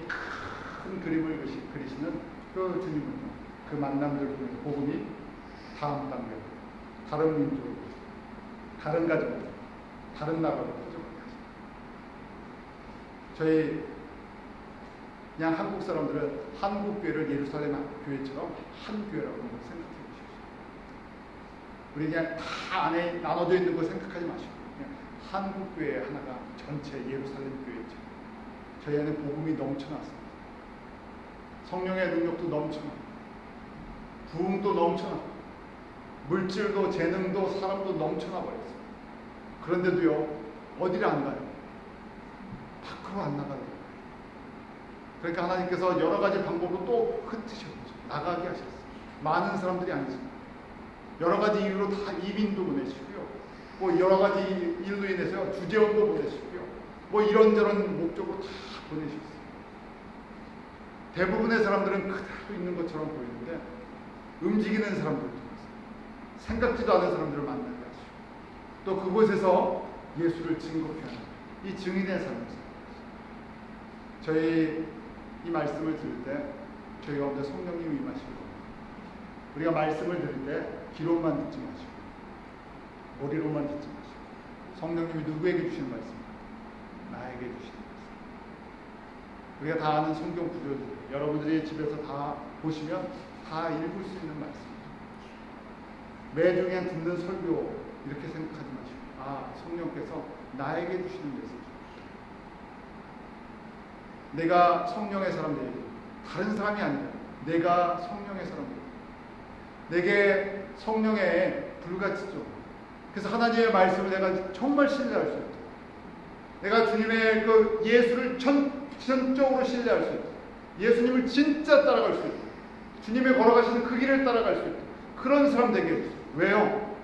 큰 그림을 그리시는 그 주님은 그 만남들 통해서 복음이 다음 단계로, 다른 민족으로, 다른 가정으로, 다른 나라로 퍼져갑니다. 저희 그냥 한국 사람들은 한국 교회를 예루살렘 교회처럼 한 교회라고 생각해 보십시오. 우리 그냥 다 안에 나눠져 있는 거 생각하지 마시고 그냥 한국 교회 하나가 전체 예루살렘 교회죠. 저희 안에 복음이 넘쳐났습니다. 성령의 능력도 넘쳐나고 부흥도 넘쳐나고 물질도 재능도 사람도 넘쳐나 버렸어요. 그런데도요, 어디를 안 가요? 밖으로 안 나가는 거예요. 그러니까 하나님께서 여러 가지 방법으로 또 흩으셨죠. 나가게 하셨어요. 많은 사람들이 아니지만 여러 가지 이유로 다 이민도 보내시고요, 뭐 여러 가지 일로 인해서 주재원도 보내시고요, 뭐 이런저런 목적으로 다 보내셨어요. 대부분의 사람들은 그대로 있는 것처럼 보이는데 움직이는 사람들 통해서 생각지도 않은 사람들을 만나게 하시고 또 그곳에서 예수를 증거케 하는 이 증인의 삶을 살아가시고, 저희 이 말씀을 들을 때 저희 가운데 성령님이 임하시고 우리가 말씀을 들을 때 귀로만 듣지 마시고 머리로만 듣지 마시고 성령님이 누구에게 주시는 말씀입니까? 나에게 주시는 말씀. 우리가 다 아는 성경 구절들, 여러분들이 집에서 다 보시면 다 읽을 수 있는 말씀입니다. 매중에 듣는 설교 이렇게 생각하지 마시고 성령께서 나에게 주시는 메시지. 내가 성령의 사람들에게, 다른 사람이 아니라 내가 성령의 사람들, 내게 성령의 불가치죠. 그래서 하나님의 말씀을 내가 정말 신뢰할 수 있다. 내가 주님의 그 예수를 전적으로 신뢰할 수 있다. 예수님을 진짜 따라갈 수 있다. 주님의 걸어가시는 그 길을 따라갈 수 있다. 그런 사람 되게 해주세요. 왜요?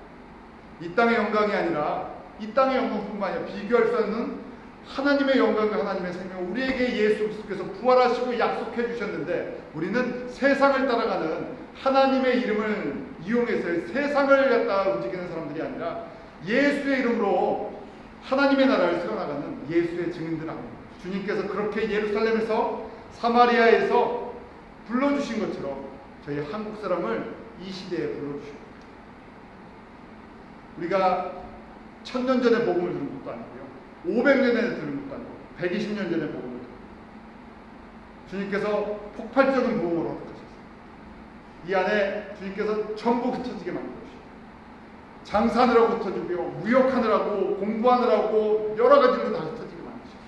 이 땅의 영광이 아니라 이 땅의 영광뿐만 아니라 비교할 수 없는 하나님의 영광과 하나님의 생명, 우리에게 예수 그리스도께서 부활하시고 약속해 주셨는데 우리는 세상을 따라가는 하나님의 이름을 이용해서 세상을 갖다 움직이는 사람들이 아니라 예수의 이름으로 하나님의 나라를 세워나가는 예수의 증인들 아닙니다. 주님께서 그렇게 예루살렘에서 사마리아에서 불러주신 것처럼 저희 한국 사람을 이 시대에 불러주십니다. 우리가 1000년 전에 복음을 들은 것도 아니고요, 500년 전에 들은 것도 아니고 120년 전에 복음을 들은 주님께서 폭발적인 부흥을 허락하셨어요. 이 안에 주님께서 전부 흩어지게 만들었어요. 장사하느라고 흩어지고요, 무역하느라고, 공부하느라고 여러 가지로 다 흩어지게 만드셨어요.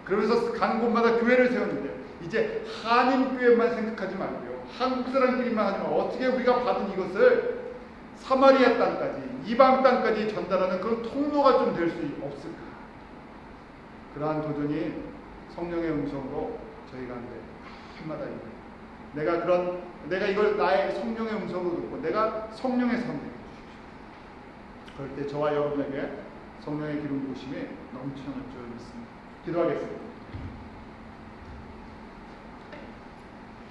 그러면서 간 곳마다 교회를 세웠는데 이제 한인교회만 생각하지 말고요, 한국 사람끼리만 하지 말고 어떻게 우리가 받은 이것을 사마리아 땅까지, 이방 땅까지 전달하는 그런 통로가 좀 될 수 없을까? 그러한 도전이 성령의 음성으로 저희 가운데 한마다 있는, 내가 이걸 나의 성령의 음성으로 듣고 내가 성령의 삶을 되게 해주십시오. 그럴 때 저와 여러분에게 성령의 기름 부으심이 넘치는 줄 믿습니다. 기도하겠습니다.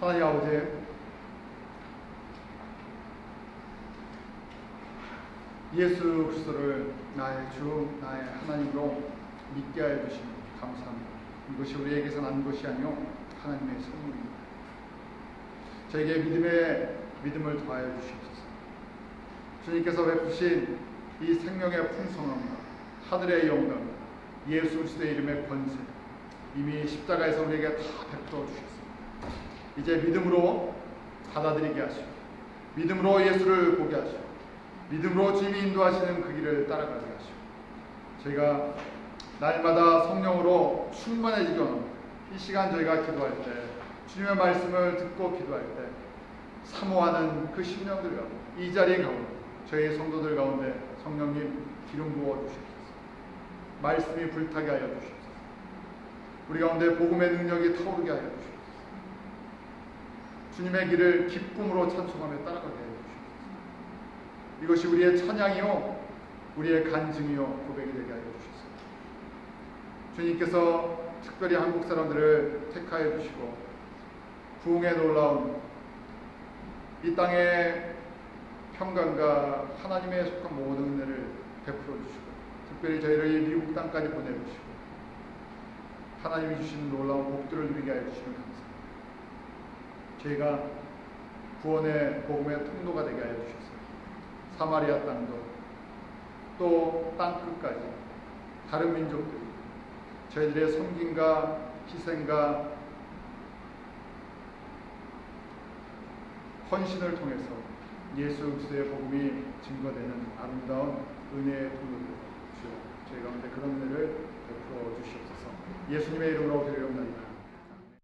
하나님 아버지, 예수 그리스도를 나의 주, 나의 하나님으로 믿게 하여 주시니 감사합니다. 이것이 우리에게서 난 것이 아니요 하나님의 선물입니다. 저에게 믿음을 더하여 주시옵소서. 주님께서 베푸신 이 생명의 풍성함과 하늘의 영광, 예수 그리스도의 이름의 권세, 이미 십자가에서 우리에게 다 베풀어 주셨습니다. 이제 믿음으로 받아들이게 하시고, 믿음으로 예수를 보게 하시고, 믿음으로 주님이 인도하시는 그 길을 따라가게 하시고, 저희가 날마다 성령으로 충만해지게 합니다. 이 시간 저희가 기도할 때, 주님의 말씀을 듣고 기도할 때 사모하는 그 심령들 가운데, 이 자리에 가운데 저희 성도들 가운데 성령님 기름 부어 주시옵소서. 말씀이 불타게 하여 주시옵소서. 우리 가운데 복음의 능력이 타오르게 하여 주시옵소서. 주님의 길을 기쁨으로 찬송하며 따라가게 하여 주시옵소서. 이것이 우리의 찬양이요 우리의 간증이요 고백이 되게 하여 주시옵소서. 주님께서 특별히 한국 사람들을 택하여 주시고 부흥에 놀라운 이 땅의 평강과 하나님의 속한 모든 은혜를 베풀어 주시고, 특별히 저희를 이 미국 땅까지 보내주시고 하나님이 주시는 놀라운 복들을 누리게 하여 주시면 감사합니다. 저희가 구원의 복음의 통로가 되게 하여 주셔서 사마리아 땅도 또 땅끝까지 다른 민족들이 저희들의 섬김과 희생과 헌신을 통해서 예수 그리스도의 복음이 증거되는 아름다운 은혜의 통로를 주여 저희 가운데 그런 은혜를 베풀어 주시옵소서. 예수님의 이름으로 기도합니다.